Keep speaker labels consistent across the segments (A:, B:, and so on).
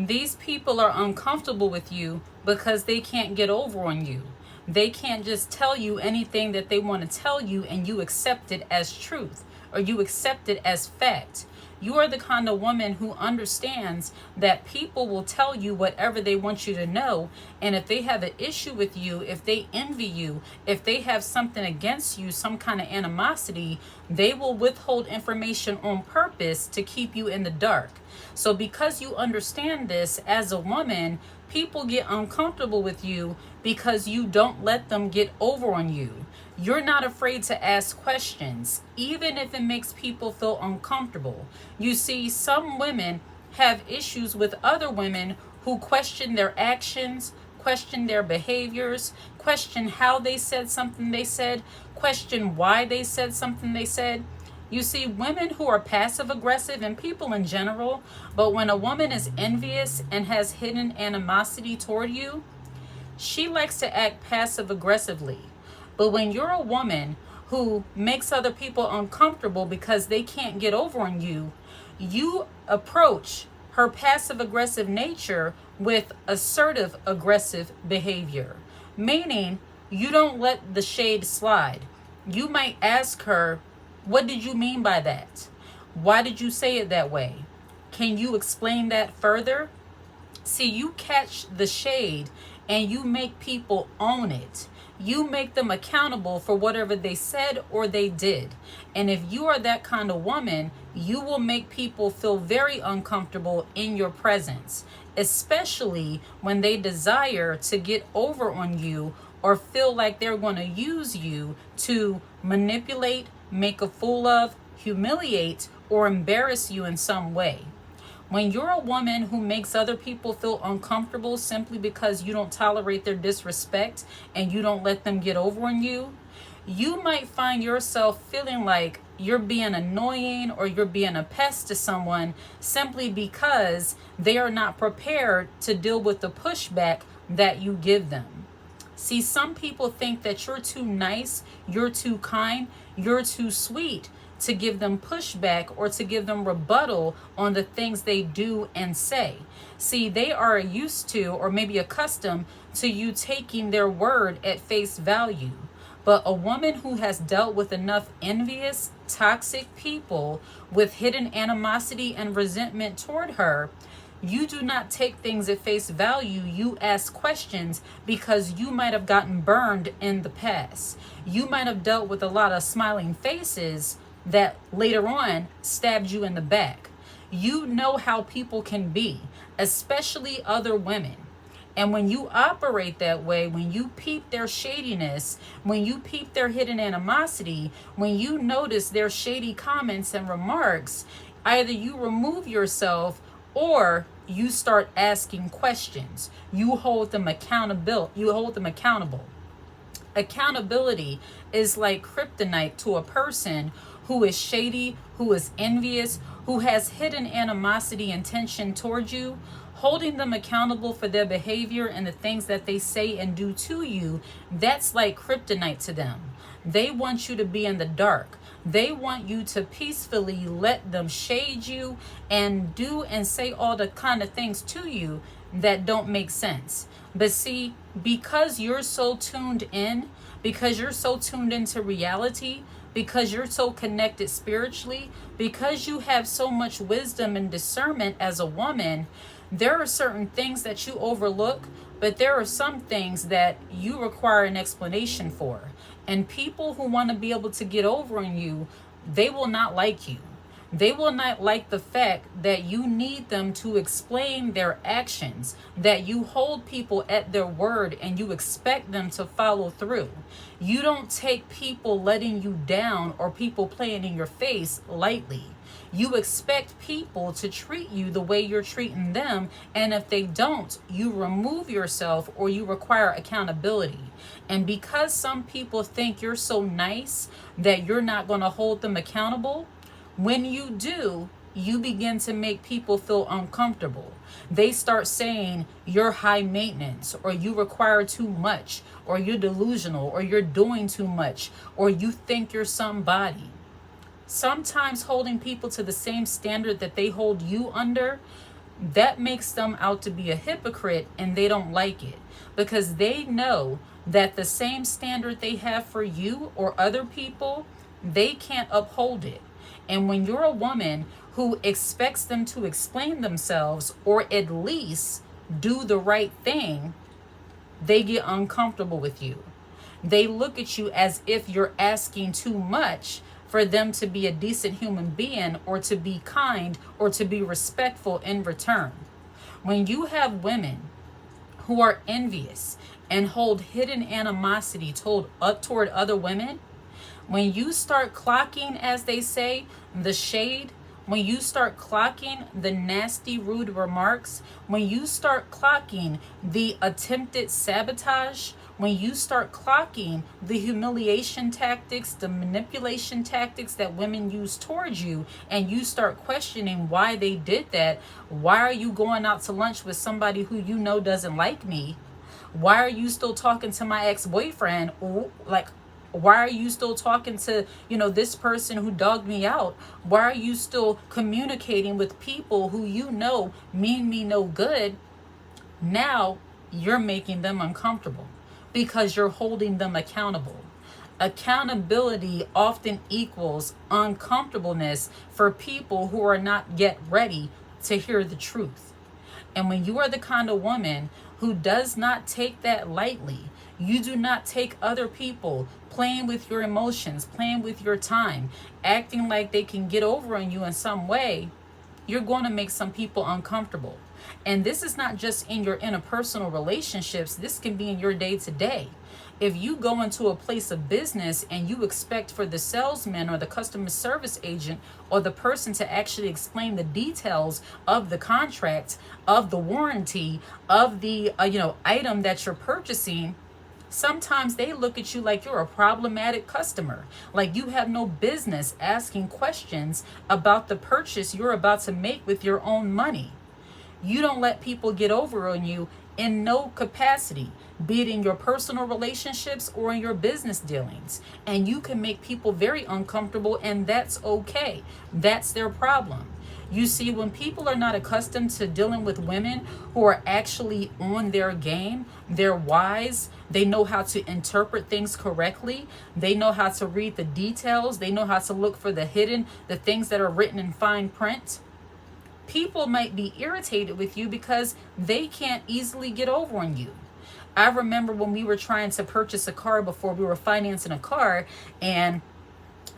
A: These people are uncomfortable with you because they can't get over on you. They can't just tell you anything that they want to tell you and you accept it as truth or you accept it as fact. You are the kind of woman who understands that people will tell you whatever they want you to know. And if they have an issue with you, if they envy you, if they have something against you, some kind of animosity, they will withhold information on purpose to keep you in the dark. So because you understand this as a woman, people get uncomfortable with you because you don't let them get over on you. You're not afraid to ask questions, even if it makes people feel uncomfortable. You see, some women have issues with other women who question their actions, question their behaviors, question how they said something they said, question why they said something they said. You see, women who are passive aggressive and people in general, but when a woman is envious and has hidden animosity toward you, she likes to act passive aggressively. But when you're a woman who makes other people uncomfortable because they can't get over on you, you approach her passive aggressive nature with assertive aggressive behavior. Meaning, you don't let the shade slide. You might ask her, what did you mean by that? Why did you say it that way? Can you explain that further? See, you catch the shade and you make people own it. You make them accountable for whatever they said or they did. And if you are that kind of woman, you will make people feel very uncomfortable in your presence, especially when they desire to get over on you or feel like they're going to use you to manipulate, make a fool of, humiliate, or embarrass you in some way. When you're a woman who makes other people feel uncomfortable simply because you don't tolerate their disrespect and you don't let them get over on you, you might find yourself feeling like you're being annoying or you're being a pest to someone simply because they are not prepared to deal with the pushback that you give them. See, some people think that you're too nice, you're too kind, you're too sweet to give them pushback or to give them rebuttal on the things they do and say. See, they are used to or maybe accustomed to you taking their word at face value. But a woman who has dealt with enough envious, toxic people with hidden animosity and resentment toward her, you do not take things at face value. You ask questions because you might have gotten burned in the past. You might have dealt with a lot of smiling faces that later on stabbed you in the back. You know how people can be, especially other women. And when you operate that way, when you peep their shadiness, when you peep their hidden animosity, when you notice their shady comments and remarks, either you remove yourself or you start asking questions. You hold them accountable. Accountability is like kryptonite to a person who is shady, who is envious, who has hidden animosity and tension towards you. Holding them accountable for their behavior and the things that they say and do to you, that's like kryptonite to them. They want you to be in the dark. They want you to peacefully let them shade you and do and say all the kind of things to you that don't make sense. But see, because you're so tuned in, because you're so tuned into reality, because you're so connected spiritually, because you have so much wisdom and discernment as a woman, there are certain things that you overlook, but there are some things that you require an explanation for. And people who want to be able to get over on you, they will not like you. They will not like the fact that you need them to explain their actions, that you hold people at their word and you expect them to follow through. You don't take people letting you down or people playing in your face lightly. You expect people to treat you the way you're treating them, and if they don't, you remove yourself or you require accountability. And because some people think you're so nice that you're not going to hold them accountable, when you do, you begin to make people feel uncomfortable. They start saying you're high maintenance, or you require too much, or you're delusional, or you're doing too much, or you think you're somebody. Sometimes holding people to the same standard that they hold you under that makes them out to be a hypocrite, and they don't like it because they know that the same standard they have for you or other people, they can't uphold it. And when you're a woman who expects them to explain themselves or at least do the right thing, they get uncomfortable with you. They look at you as if you're asking too much for them to be a decent human being or to be kind or to be respectful in return. When you have women who are envious and hold hidden animosity toward other women, when you start clocking, as they say, the shade, when you start clocking the nasty, rude remarks, when you start clocking the attempted sabotage, when you start clocking the humiliation tactics, the manipulation tactics that women use towards you, and you start questioning why they did that, why are you going out to lunch with somebody who you know doesn't like me? Why are you still talking to my ex-boyfriend? Like, why are you still talking to, this person who dogged me out? Why are you still communicating with people who you know mean me no good? Now you're making them uncomfortable because you're holding them accountable. Accountability often equals uncomfortableness for people who are not yet ready to hear the truth. And when you are the kind of woman who does not take that lightly, you do not take other people playing with your emotions, playing with your time, acting like they can get over on you in some way, you're going to make some people uncomfortable. And this is not just in your interpersonal relationships. This can be in your day to day. If you go into a place of business and you expect for the salesman or the customer service agent or the person to actually explain the details of the contract, of the warranty, of the item that you're purchasing, sometimes they look at you like you're a problematic customer, like you have no business asking questions about the purchase you're about to make with your own money. You don't let people get over on you in no capacity, be it in your personal relationships or in your business dealings. And you can make people very uncomfortable, and that's okay. That's their problem. You see, when people are not accustomed to dealing with women who are actually on their game, they're wise, they know how to interpret things correctly, they know how to read the details, they know how to look for the hidden, the things that are written in fine print. People might be irritated with you because they can't easily get over on you. I remember when we were trying to purchase a car before we were financing a car, and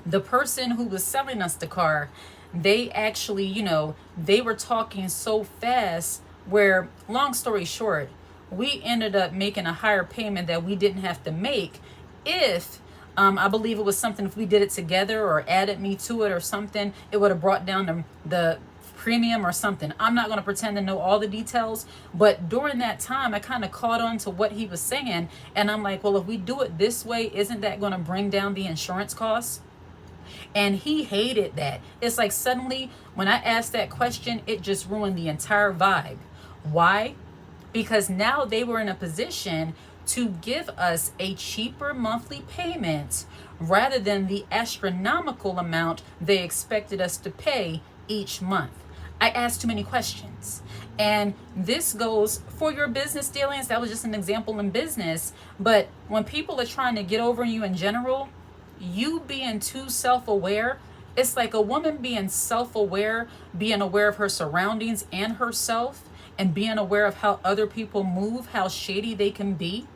A: the person who was selling us the car, they actually, they were talking so fast where, long story short, we ended up making a higher payment that we didn't have to make if, I believe it was something, if we did it together or added me to it or something, it would have brought down the premium or something. I'm not going to pretend to know all the details, but during that time, I kind of caught on to what he was saying. And I'm like, well, if we do it this way, isn't that going to bring down the insurance costs? And he hated that. It's like suddenly when I asked that question, it just ruined the entire vibe. Why? Because now they were in a position to give us a cheaper monthly payment rather than the astronomical amount they expected us to pay each month. I asked too many questions. And this goes for your business dealings. That was just an example in business. But when people are trying to get over you in general, you being too self-aware, it's like a woman being self-aware, being aware of her surroundings and herself, and being aware of how other people move, how shady they can be.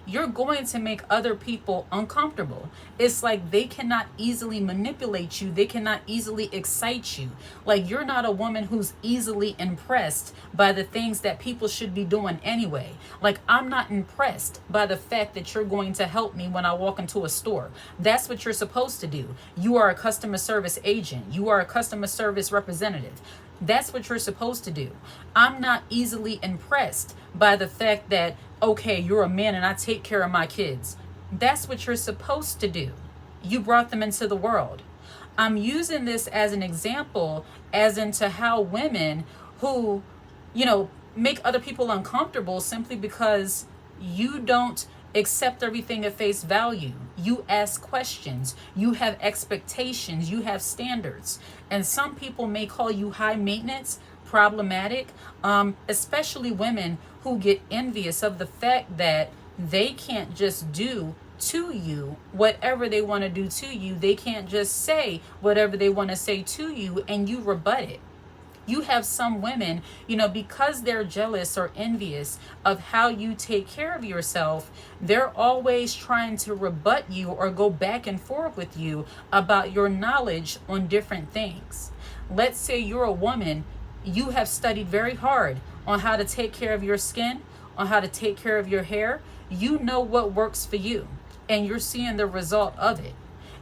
A: You're going to make other people uncomfortable. It's like they cannot easily manipulate you. They cannot easily excite you. Like you're not a woman who's easily impressed by the things that people should be doing anyway. Like I'm not impressed by the fact that you're going to help me when I walk into a store. That's what you're supposed to do. You are a customer service agent. You are a customer service representative. That's what you're supposed to do. I'm not easily impressed by the fact that, okay, you're a man and I take care of my kids. That's what you're supposed to do. You brought them into the world. I'm using this as an example as into how women who, make other people uncomfortable simply because you don't accept everything at face value. You ask questions. You have expectations. You have standards. And some people may call you high maintenance. problematic, especially women who get envious of the fact that they can't just do to you whatever they want to do to you. They can't just say whatever they want to say to you and you rebut it. You have some women, because they're jealous or envious of how you take care of yourself, they're always trying to rebut you or go back and forth with you about your knowledge on different things. Let's say you're a woman, you have studied very hard on how to take care of your skin, on how to take care of your hair. You know what works for you, and you're seeing the result of it.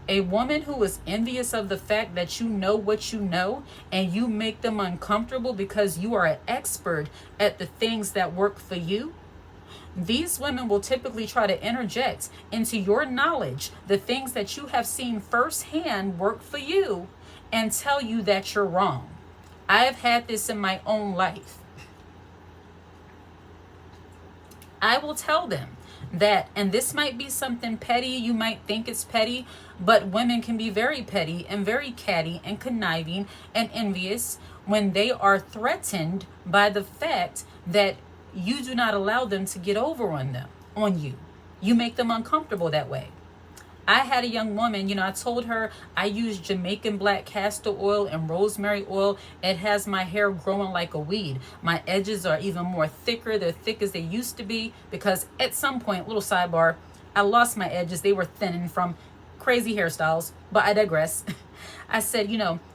A: A woman who is envious of the fact that you know what you know and you make them uncomfortable because you are an expert at the things that work for you, these women will typically try to interject into your knowledge the things that you have seen firsthand work for you and tell you that you're wrong. I have had this in my own life. I will tell them that, and this might be something petty, you might think it's petty, but women can be very petty and very catty and conniving and envious when they are threatened by the fact that you do not allow them to get over on you. You make them uncomfortable that way. I had a young woman, I told her I use Jamaican black castor oil and rosemary oil. It has my hair growing like a weed. My edges are even more thicker. They're thick as they used to be because at some point, little sidebar, I lost my edges. They were thinning from crazy hairstyles, but I digress. I said,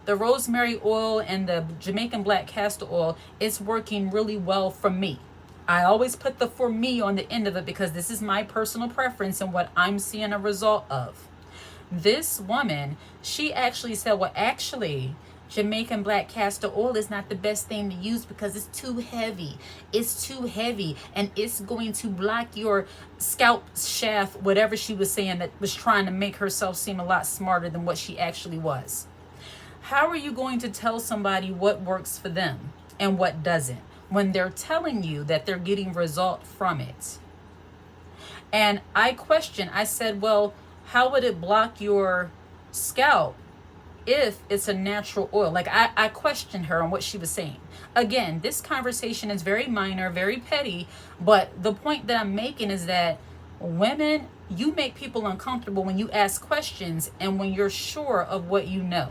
A: the rosemary oil and the Jamaican black castor oil, it's working really well for me. I always put the "for me" on the end of it because this is my personal preference and what I'm seeing a result of. This woman, she actually said, well, actually, Jamaican black castor oil is not the best thing to use because it's too heavy. It's too heavy and it's going to block your scalp shaft, whatever she was saying, that was trying to make herself seem a lot smarter than what she actually was. How are you going to tell somebody what works for them and what doesn't when they're telling you that they're getting result from it? And I said, well, how would it block your scalp if it's a natural oil? Like I questioned her on what she was saying. Again, this conversation is very minor, very petty, but the point that I'm making is that women, you make people uncomfortable when you ask questions and when you're sure of what you know.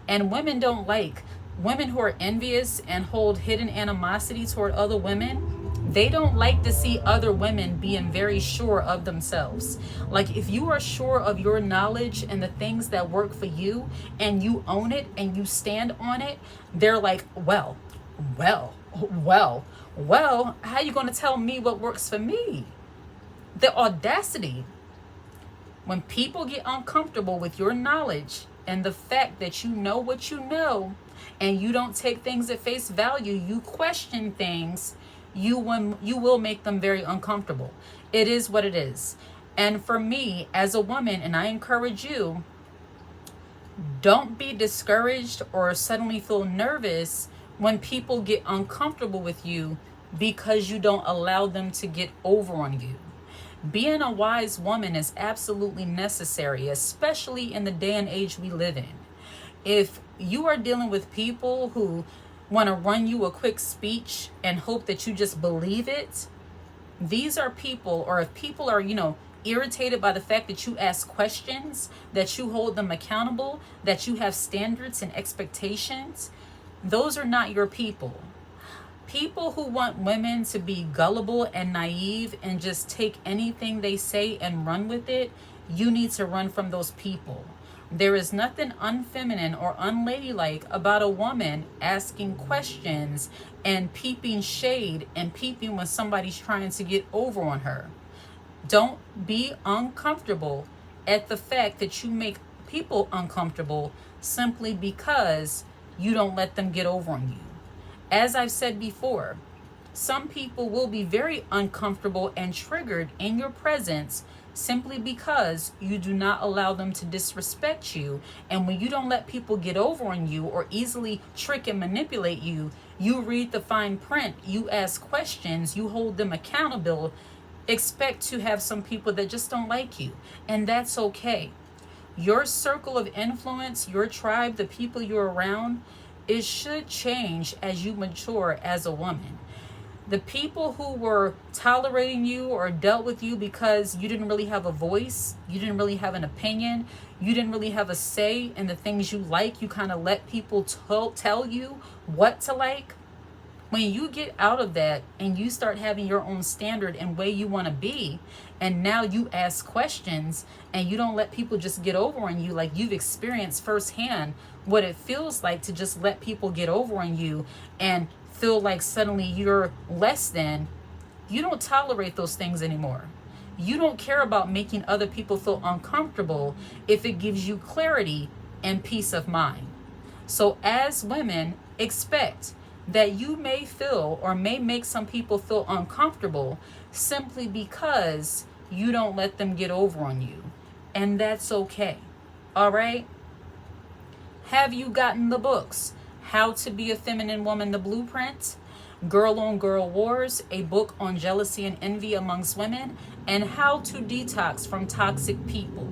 A: And women don't like women who are envious and hold hidden animosity toward other women. They don't like to see other women being very sure of themselves. Like if you are sure of your knowledge and the things that work for you and you own it and you stand on it, they're like, well, how you going to tell me what works for me? The audacity. When people get uncomfortable with your knowledge and the fact that you know what you know and you don't take things at face value, you question things, you will make them very uncomfortable. It is what it is. And for me as a woman, and I encourage you, don't be discouraged or suddenly feel nervous when people get uncomfortable with you because you don't allow them to get over on you. Being a wise woman is absolutely necessary, especially in the day and age we live in. If you are dealing with people who want to run you a quick speech and hope that you just believe it, these are people, or if people are, irritated by the fact that you ask questions, that you hold them accountable, that you have standards and expectations, those are not your people. People who want women to be gullible and naive and just take anything they say and run with it, you need to run from those people. There is nothing unfeminine or unladylike about a woman asking questions and peeping shade and peeping when somebody's trying to get over on her. Don't be uncomfortable at the fact that you make people uncomfortable simply because you don't let them get over on you. As I've said before, some people will be very uncomfortable and triggered in your presence simply because you do not allow them to disrespect you. And when you don't let people get over on you or easily trick and manipulate you, you read the fine print, you ask questions, you hold them accountable, expect to have some people that just don't like you. And that's okay. Your circle of influence, your tribe, the people you're around, It should change as you mature as a woman. The people who were tolerating you or dealt with you because you didn't really have a voice, you didn't really have an opinion, you didn't really have a say in the things you like, you kind of let people tell you what to like. When you get out of that and you start having your own standard and way you want to be, and now you ask questions and you don't let people just get over on you, like you've experienced firsthand what it feels like to just let people get over on you and feel like suddenly you're less than, you don't tolerate those things anymore. You don't care about making other people feel uncomfortable if it gives you clarity and peace of mind. So as women, expect that you may feel or may make some people feel uncomfortable simply because you don't let them get over on you. And that's okay. All right? Have you gotten the books? How to Be a Feminine Woman, The Blueprint, Girl on Girl Wars, a book on jealousy and envy amongst women, and How to Detox from Toxic People.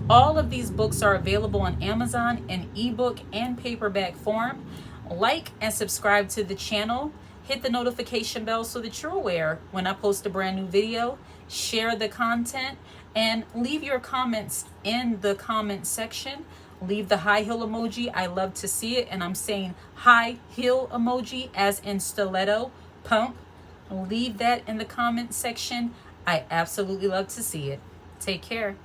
A: All of these books are available on Amazon in ebook and paperback form. Like and subscribe to the channel. Hit the notification bell so that you're aware when I post a brand new video. Share the content and leave your comments in the comment section. Leave the high heel emoji. I love to see it. And I'm saying high heel emoji as in stiletto pump. Leave that in the comment section. I absolutely love to see it. Take care.